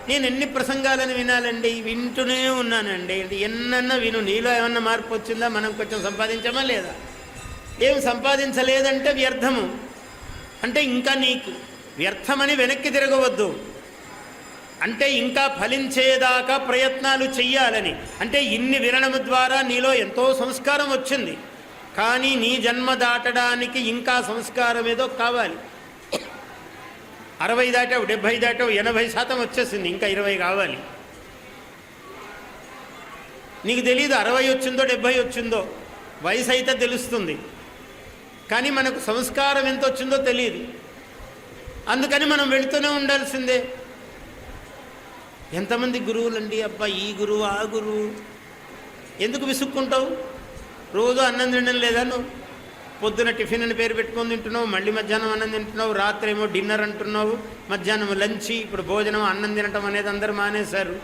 నేను ఎన్ని ప్రసంగాలను వినాలండి? వింటూనే ఉన్నానండి. ఎన్నన్నా విను, నీలో ఏమన్నా మార్పు వచ్చిందా? మనం కొంచెం సంపాదించామా లేదా? ఏం సంపాదించలేదంటే వ్యర్థము. అంటే ఇంకా నీకు వ్యర్థమని వెనక్కి తిరగవద్దు. అంటే ఇంకా ఫలించేదాకా ప్రయత్నాలు చెయ్యాలని. అంటే ఇన్ని వినడం ద్వారా నీలో ఎంతో సంస్కారం వచ్చింది, కానీ నీ జన్మ దాటడానికి ఇంకా సంస్కారం ఏదో కావాలి. 60 దాటావు, 70 దాటావు, 80% వచ్చేసింది, ఇంకా 20 కావాలి. నీకు తెలియదు 60 వచ్చిందో 70 వచ్చిందో, వయసు అయితే తెలుస్తుంది, కానీ మనకు సంస్కారం ఎంత వచ్చిందో తెలియదు. అందుకని మనం వెళుతూనే ఉండాల్సిందే. ఎంతమంది గురువులండి, అబ్బా ఈ గురువు ఆ గురువు. ఎందుకు విసుక్కుంటావు? రోజు అన్నం తినడం లేదా నువ్వు? పొద్దున టిఫిన్ అని పేరు పెట్టుకొని తింటున్నావు, మళ్ళీ మధ్యాహ్నం అన్నం తింటున్నావు, రాత్రి ఏమో డిన్నర్ అంటున్నావు, మధ్యాహ్నం లంచ్. ఇప్పుడు భోజనం అన్నం తినటం అనేది అందరు మానేశారు,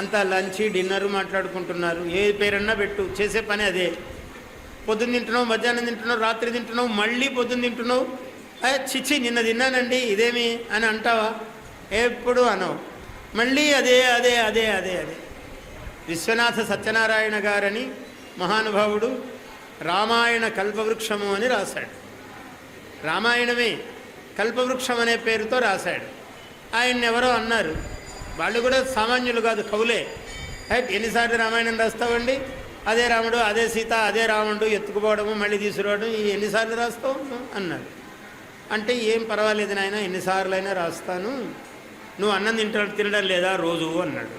అంతా లంచ్ డిన్నరు మాట్లాడుకుంటున్నారు. ఏ పేరన్నా పెట్టు, చేసే పని అదే. పొద్దున్న తింటున్నావు, మధ్యాహ్నం తింటున్నావు, రాత్రి తింటున్నావు, మళ్ళీ పొద్దున్న తింటున్నావు. చిచ్చి నిన్న తిన్నానండి ఇదేమి అని అంటావా? ఎప్పుడు అనవు. మళ్ళీ అదే అదే అదే అదే అదే. విశ్వనాథ సత్యనారాయణ గారని మహానుభావుడు రామాయణ కల్పవృక్షము అని రాశాడు. రామాయణమే కల్పవృక్షం అనే పేరుతో రాశాడు. ఆయన్ని ఎవరో అన్నారు, వాళ్ళు కూడా సామాన్యులు కాదు, కవులే. ఎన్నిసార్లు రామాయణం రాస్తావండి? అదే రాముడు, అదే సీత, అదే రావణుడు ఎత్తుకుపోవడము, మళ్ళీ తీసుకురావడం, ఎన్నిసార్లు రాస్తావు అన్నాడు. అంటే ఏం పర్వాలేదు నాయన, ఎన్నిసార్లు అయినా రాస్తాను, నువ్వు అన్నం తినడం లేదా రోజు అన్నాడు.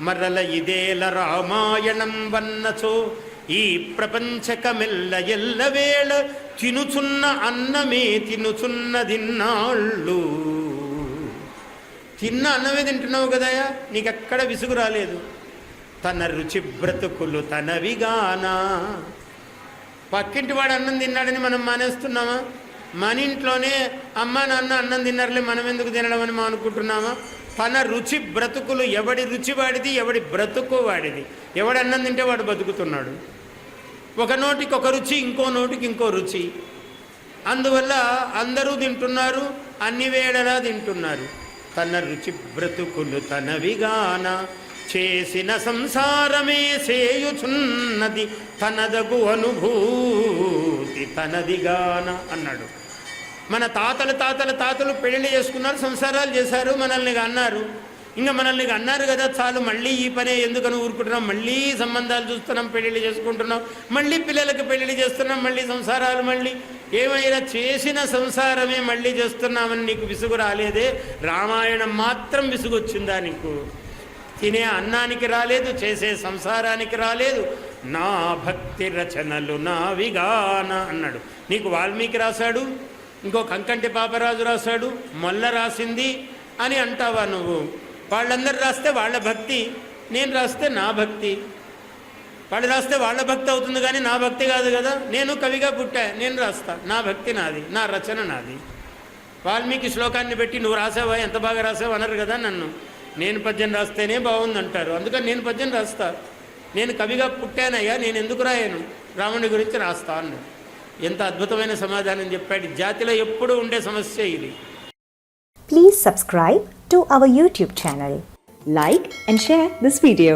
మర్రల ఇదేల రామాయణం వన్నచో ఈ ప్రపంచకమెల్ల ఎల్లవేళ తినుచున్న అన్నమే తినుచున్నదిన్నాళ్ళు. తిన్న అన్నమే తింటున్నావు కదయా, నీకెక్కడ విసుగు రాలేదు. తన రుచి బ్రతుకులు తనవిగానా. పక్కింటి వాడు అన్నం తిన్నాడని మనం మానేస్తున్నామా? మన ఇంట్లోనే అమ్మ నాన్న అన్నం తిన్నారులే, మనం ఎందుకు తినడం అని మనం అనుకుంటున్నామా? తన రుచి బ్రతుకులు, ఎవడి రుచి వాడిది, ఎవడి బ్రతుకు వాడిది. ఎవడు అన్నం తింటే వాడు బతుకుతున్నాడు. ఒక నోటికి ఒక రుచి, ఇంకో నోటికి ఇంకో రుచి. అందువల్ల అందరూ తింటున్నారు, అన్ని వేళలా తింటున్నారు. తన రుచి బ్రతుకులు తనవిగాన చేసిన సంసారమే సేయుచున్నది తనదగు అనుభూతి తనదిగాన అన్నాడు. మన తాతలు పెళ్లి చేసుకున్నారు, సంసారాలు చేశారు, మనల్ని అన్నారు. ఇంకా మనల్ని అన్నారు కదా చాలు, మళ్ళీ ఈ పనే ఎందుకని ఊరుకుంటున్నాం, మళ్ళీ సంబంధాలు చూస్తున్నాం, పెళ్ళిళ్ళు చేసుకుంటున్నాం, మళ్ళీ పిల్లలకు పెళ్ళిళ్ళు చేస్తున్నాం, మళ్ళీ సంసారాలు, మళ్ళీ ఏమైనా చేసిన సంసారమే మళ్ళీ చేస్తున్నామని నీకు విసుగు రాలేదే? రామాయణం మాత్రం విసుగు వచ్చిందా నీకు? తినే అన్నానికి రాలేదు, చేసే సంసారానికి రాలేదు. నా భక్తి రచనలు నావిగాన అన్నాడు. నీకు వాల్మీకి రాశాడు, ఇంకో కంకంటి పాపరాజు రాశాడు, మొల్ల రాసింది అని అంటావా నువ్వు? వాళ్ళందరూ రాస్తే వాళ్ళ భక్తి, నేను రాస్తే నా భక్తి. వాళ్ళు రాస్తే వాళ్ళ భక్తి అవుతుంది, కానీ నా భక్తి కాదు కదా. నేను కవిగా పుట్టా, నేను రాస్తా, నా భక్తి నాది, నా రచన నాది. వాల్మీకి శ్లోకాన్ని పెట్టి నువ్వు రాసావా, ఎంత బాగా రాసావు అనరు కదా నన్ను. నేను పద్యం రాస్తేనే బాగుందంటారు, అందుకని నేను పద్యం రాస్తా. నేను కవిగా పుట్టానయ్యా, నేను ఎందుకు రాయను? రాముడి గురించి రాస్తా అన్నాడు. ఎంత అద్భుతమైన సమాధానం చెప్పాడు. జాతిలో ఎప్పుడూ ఉండే సమస్య ఇది. Please subscribe to our YouTube channel. Like and share this video.